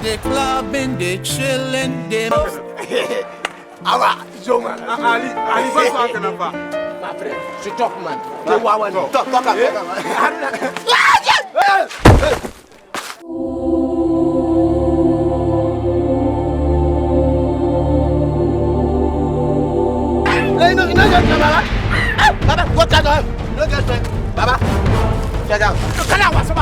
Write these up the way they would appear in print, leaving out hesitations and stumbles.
they clubbing, they chilling, they. Awa, Joman, Ali, what's talking about? My friend, she talk, man. Talk. Hey, no, Baba. Baba, what are you? No, just Baba. Get down. Come on, what's up?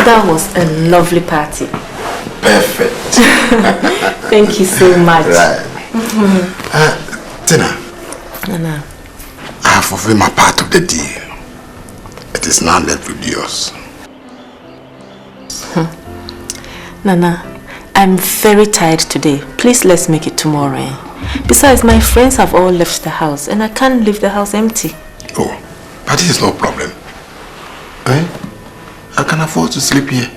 That was a lovely party. Perfect. Thank you so much. Right. Tina. Nana. I have fulfilled my part of the deal. It is now left with yours. Nana, I'm very tired today. Please let's make it tomorrow. Besides, my friends have all left the house and I can't leave the house empty. Oh, but this is no problem. Eh? I can afford to sleep here.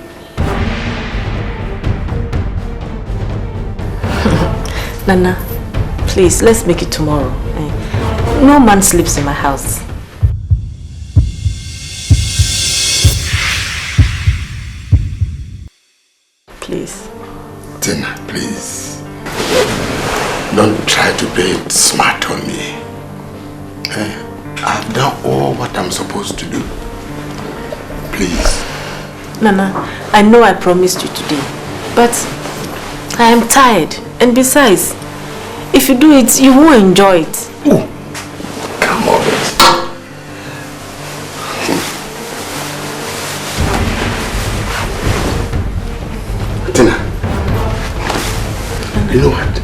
Nana, please, let's make it tomorrow. No man sleeps in my house. Please. Tina, please. Don't try to play it smart on me. I've done all what I'm supposed to do. Please. Nana, I know I promised you today, but I am tired. And besides, if you do it, you won't enjoy it. Oh, come on. Tina, you know what?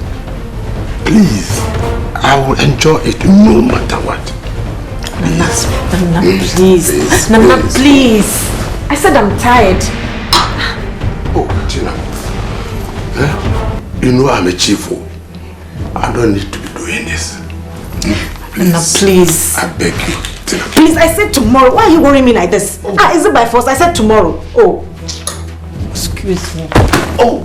Please, I will enjoy it no matter what. Nana, please. Nana, please. I said I'm tired. Oh, Tina. You know I'm a chief. I don't need to be doing this. Please. Nana, please. I beg you, Tina. Please, I said tomorrow. Why are you worrying me like this? Oh. Is it by force? I said tomorrow. Oh. Excuse me. Oh.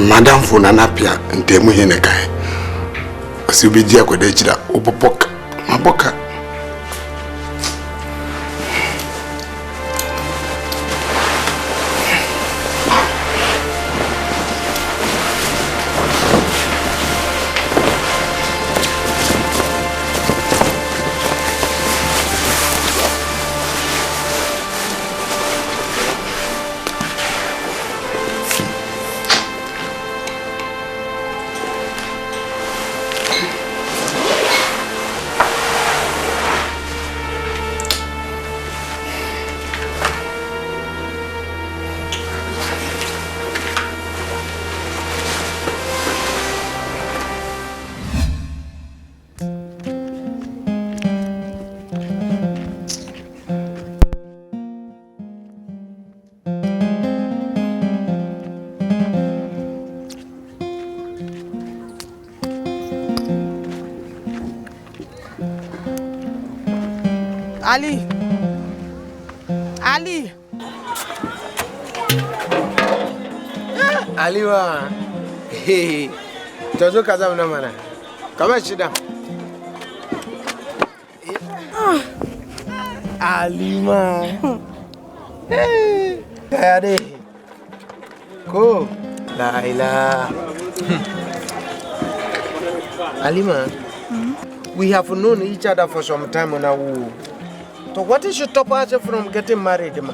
Madam for Nanapia and Temu Hinekai. As you be dear with the Oboka, Maboka. Ali. Ali. Aliwa. Hey. Tozo kaza mna mana. Kama shida. Alima. Hey. Kayade. Ko. Laila. Alima. We have known each other for some time now. So what is your top answer from getting married, man?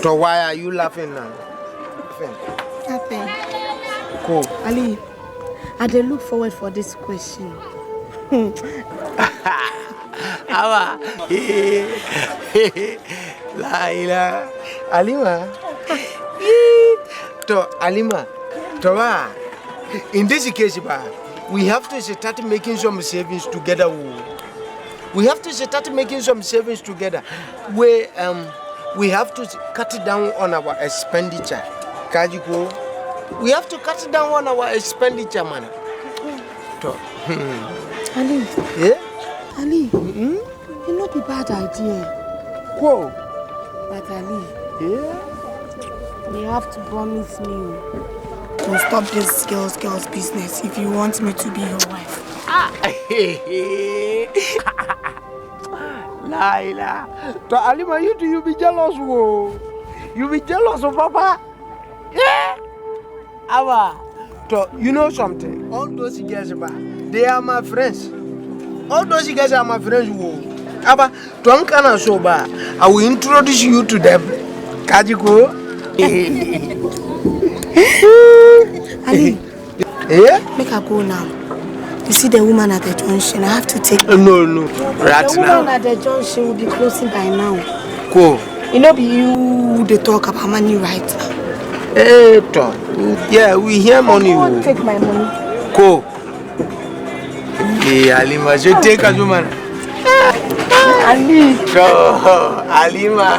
So why are you laughing now? Nothing. Cool. Ali, I dey look forward for this question. Awa. Laila. Alima. To Alima. Towa. In this case, we have to start making some savings together. We have to start making some savings together. We have to cut down on our expenditure. Kajiko. We have to cut down on our expenditure, man. Ali. Yeah? Ali. It not be bad idea. Whoa. But Ali. Yeah? You have to promise me to stop this girl's business if you want me to be your wife. Laila. To Alima, you be jealous, whoa. You be jealous of Papa? Yeah? Awa. To, you know something? All those guys, they are my friends. All those guys are my friends, whoa. Aba, to Ankana Soba, I will introduce you to them. Kajiko? Ali. Yeah? Make her go now. You see the woman at the junction, I have to take her. No. Right The now. woman at the junction will be closing by now. Cool. You know, be you they talk about money right now. Hey, to. Yeah, we hear money. I won't take my money. Cool. Hey, Alima, je take a woman. Ali. Go, Alima.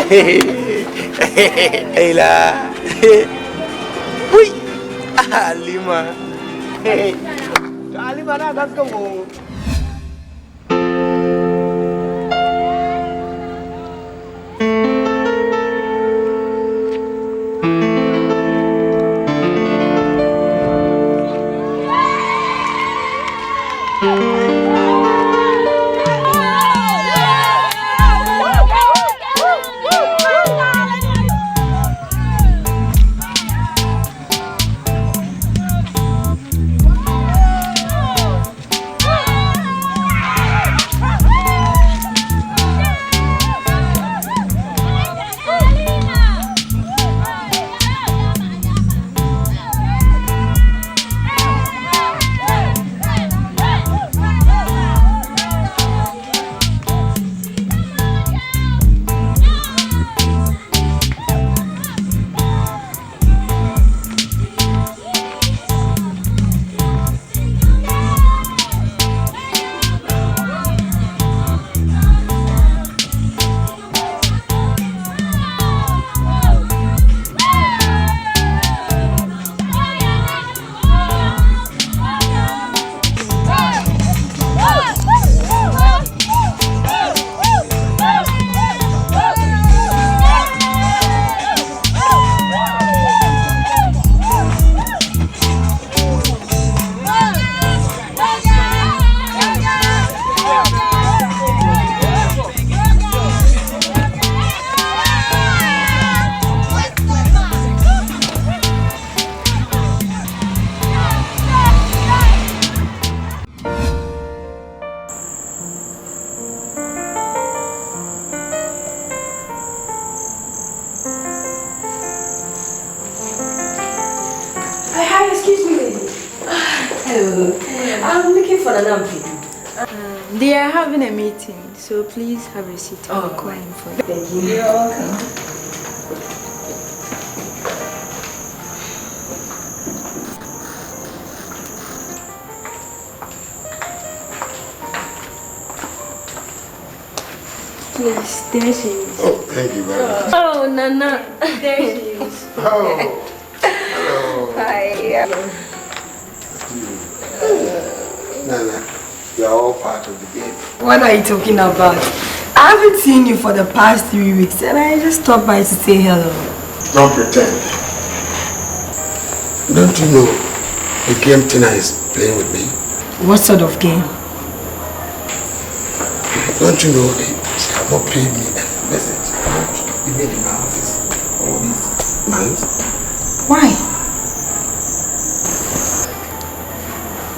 Hey, la. Oui. Alima. Hey. Alima, na gasko. Excuse me, lady. Hello. I'm looking for an ampli. They are having a meeting, so please have a seat. Oh, I'm calling for you. Thank you. You're welcome. Please, there she is. Oh, thank you very much. Oh, Nana. There she is. Oh, hello. Hi. Nana, you are all part of the game. What are you talking about? I haven't seen you for the past 3 weeks and I just stopped by to say hello. Don't pretend. Don't you know the game Tina is playing with me? What sort of game? Don't you know she has not paid me a message about even in my office all these months? Why?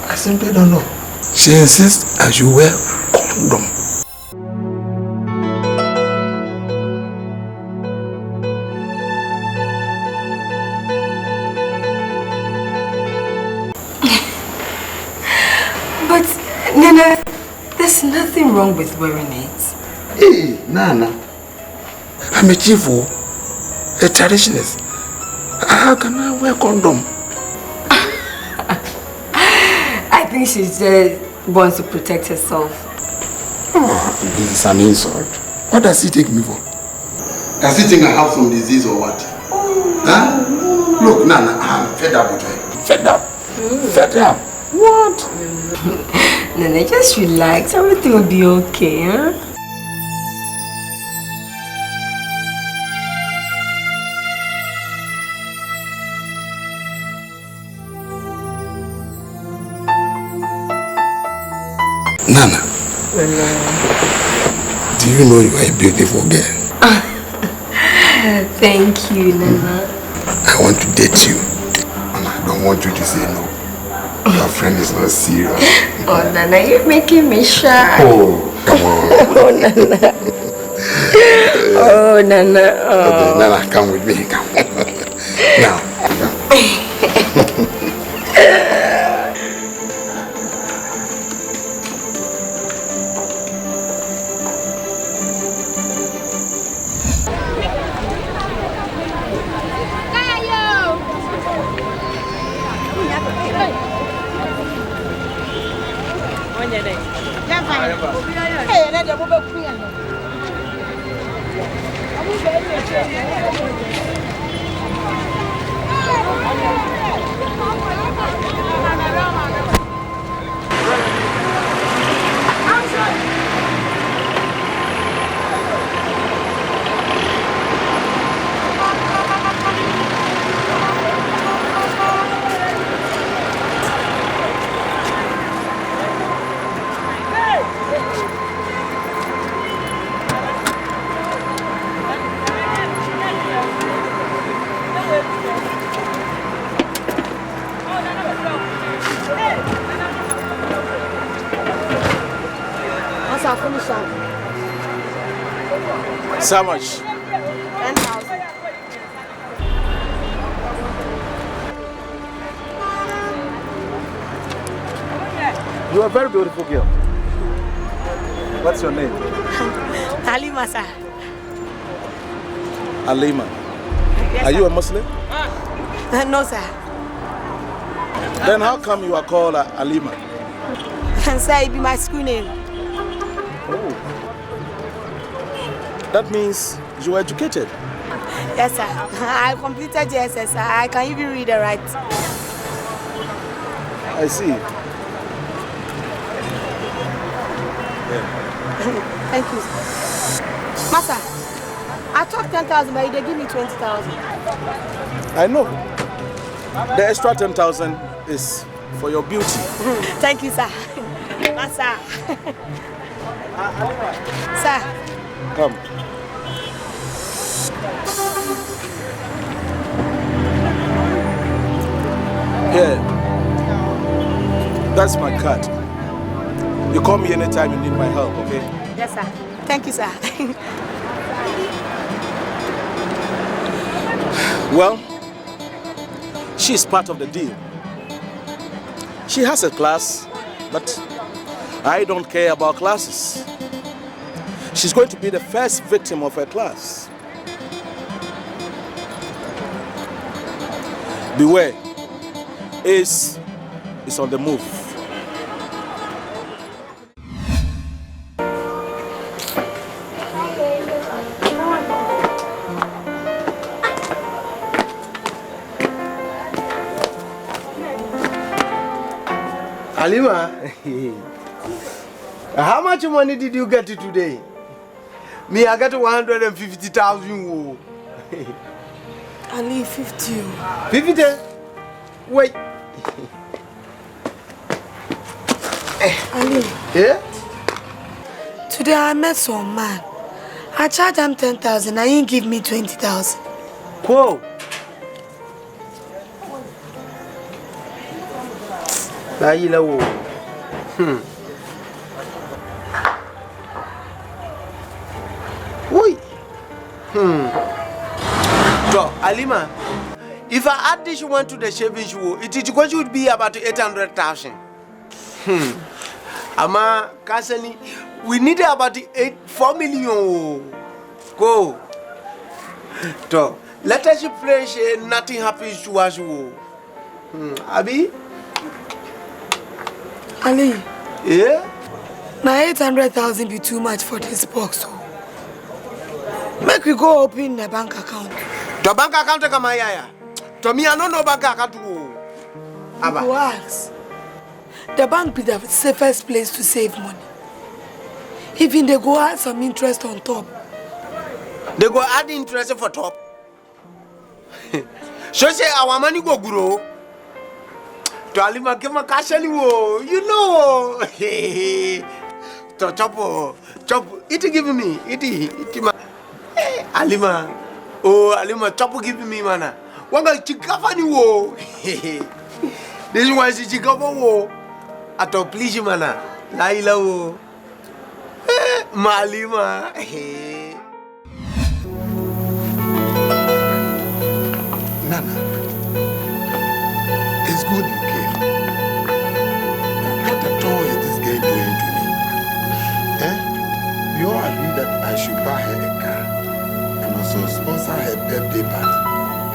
I simply don't know. She insists I should wear condom. But, Nana, there's nothing wrong with wearing it. Hey, Nana, I'm a chief, a traditionalist. How can I wear condom? I think she just wants to protect herself. Oh, this is an insult. What does he take me for? Does he think I have some disease or what? Huh? Look, Nana, I'm fed up with her. Fed up. Fed up. What? Nana, just relax. Everything will be okay, huh? Nana, do you know you are a beautiful girl? Thank you, Nana. I want to date you. And I don't want you to say no. Your friend is not serious. Oh, Nana, you're making me shy. Oh, come on. Oh, Nana. Oh, Nana. Oh. Okay, Nana, come with me. Come. Now. So much? 10,000. You are a very beautiful girl. What's your name? Halima, sir. Alima. Yes, Are you a Muslim? No, sir. Then how come you are called Alima? Sir, it be my school name. Oh. That means you are educated. Yes, sir. I completed JSS, sir. I can even read and write. I see. Thank you. Master, I took 10,000, but they give me 20,000. I know. The extra 10,000 is for your beauty. Thank you, sir. Master. Sir. Come. Here. That's my card. You call me anytime you need my help, okay? Yes, sir. Thank you, sir. Well, she's part of the deal. She has a class, but I don't care about classes. She's going to be the first victim of her class. Beware. Ace is on the move. Halima, how much money did you get today? Me, I got 150,000. Ali, 50. 50? Wait. Ali. Yeah? Today I met some man. I charged him 10,000. I didn't give me 20,000. Whoa. Wait. So, Halima, if I add this one to the shaving shoe, it is going to be about 800,000. Ama, Kasani, we need about 4 million. Go. So, let us pray nothing happens to us. Abi? Ali. Yeah? Now 800,000 be too much for this box. Make we go open a bank account. The bank account come here. To me, I don't know bank account. Aba. Go ask. The bank be the safest place to save money. Even they go add some interest on top. They go add interest for top. So say our money go grow. To Halima give my cash anyway. You know. To chop. It give me. It ma. Halima. Oh, Halima, chop give me mana. Wanga chikafa ni wo. This one is chikafa wo. Ato please mana. Laila wo. Malima. Nana, it's good you came. What at all is this girl doing to me? We all agreed that I should buy her a car and also sponsor her birthday party.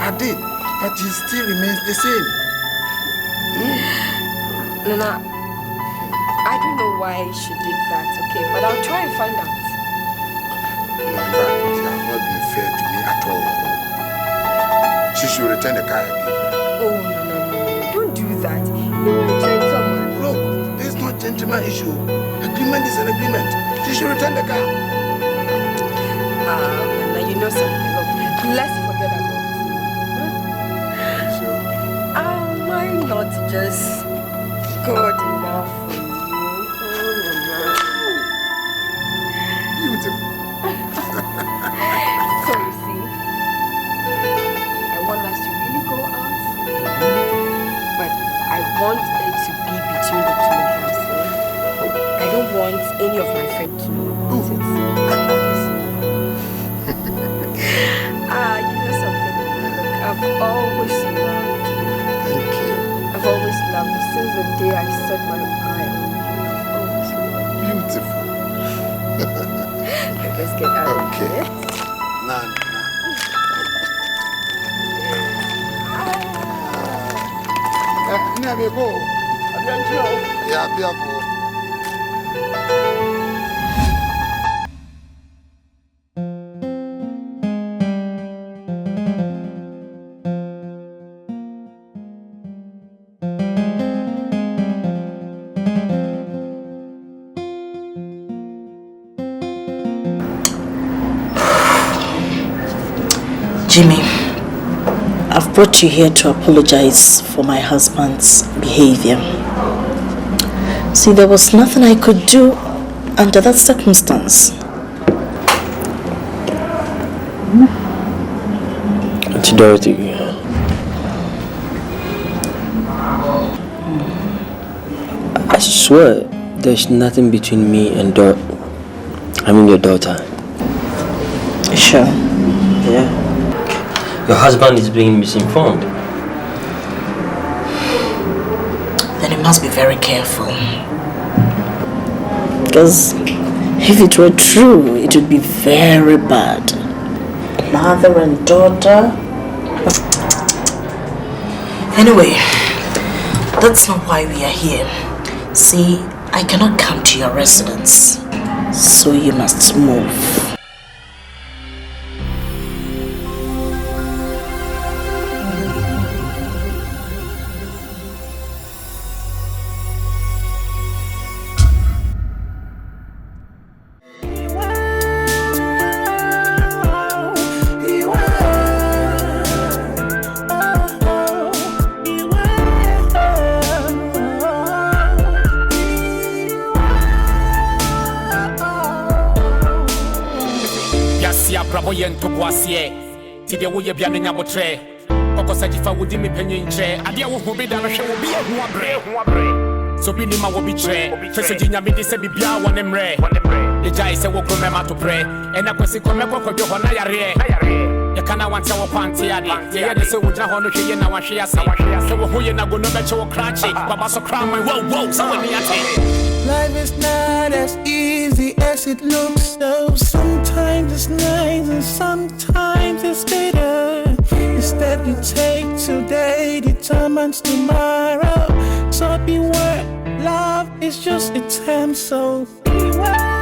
I did, but she still remains the same. Nana, I don't know why she did that, okay? But I'll try and find out. No, in fact, she has not been fair to me at all. She should return the car again. Oh, no. Don't do that. You're a gentleman. Look, there's no gentleman issue. Agreement is an agreement. She should return the car. Nana, you know something. Look, let's forget about it. Sure. Why not just good enough for you? Beautiful. So you see, I want us to really go out, but I want it to be between the two of us. I don't want any of my friends to know about it. You know something? Look, I've always loved you. Thank you. I've always loved you since the day I set my eye on you. I've always loved Beautiful. you. Let's get out of Okay. here. Nana. Yeah, beautiful. Jimmy, I've brought you here to apologize for my husband's behavior. See, there was nothing I could do under that circumstance. Auntie Dorothy, I swear there's nothing between me and your daughter. Sure. Yeah. Your husband is being misinformed. Then it must be very careful. Because if it were true, it would be very bad. Mother and daughter. Anyway, that's not why we are here. See, I cannot come to your residence, so you must move. Yen to Boisier, Tidia Woya Bianin Abotre, Okosajifa would me penny chair, Adia will be done a show will be a Huabre. So Binima will be tray, Fesajina Midi Sebi Bia one emre, the Jai said will come out to pray, and I could see Comeko for Johana. You cannot want our Pantiadi, the other so would not honor she and our Shia say, so who you not going to bet your cratchy, Babaso Cram, whoa, someone life is not as easy as it looks. So sometimes it's nice and sometimes it's bitter. The step you take today determines tomorrow. So beware, love is just a time. So beware.